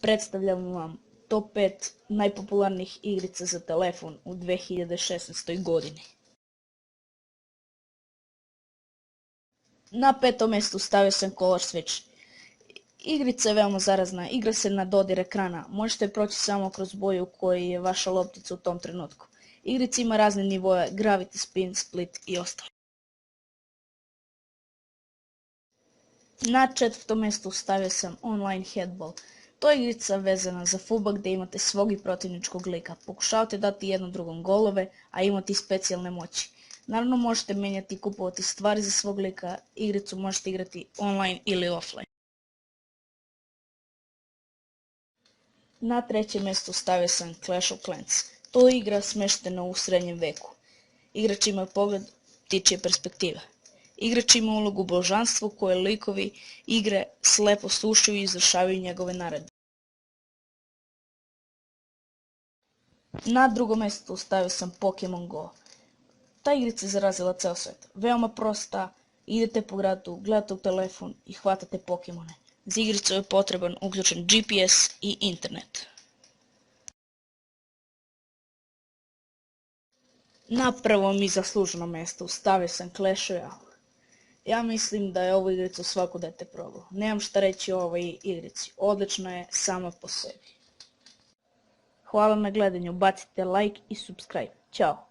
Predstavljam vam top 5 najpopularnijih igrica za telefon u 2016. godini. Na petom mjestu stavio sam Color Switch. Igrica je veoma zarazna, igra se na dodir ekrana, možete proći samo kroz boju koji je vaša loptica u tom trenutku. Igrica ima razne nivoe, Gravity, Spin, Split i ostalo. Na četvrtom mjestu stavio sam Online Headball. To je igrica vezana za fudbal gdje imate svog i protivničkog lika. Pokušavate dati jednom drugom golove, a imati specijalne moći. Naravno možete menjati i kupovati stvari za svog lika, igricu možete igrati online ili offline. Na trećem mjestu stavio sam Clash of Clans. To je igra smještena u srednjem veku. Igrač ima pogled ptičje perspektive. Igrač ima ulogu božanstva koje likovi igre slepo slušaju i izvršavaju njegove naredbe. Na drugom mjestu stavio sam Pokemon Go. Ta igrica je zarazila ceo svet. Veoma prosta, idete po gradu, gledate u telefon i hvatate Pokemone. Za igricu je potreban uključen GPS i internet. Na prvom i zasluženom mjestu stavio sam Clash Royale. Ja mislim da je ovu igricu svako dete probao. Nemam šta reći o ovoj igrici, odlična je sama po sebi. Hvala na gledanju, bacite like i subscribe. Ćao!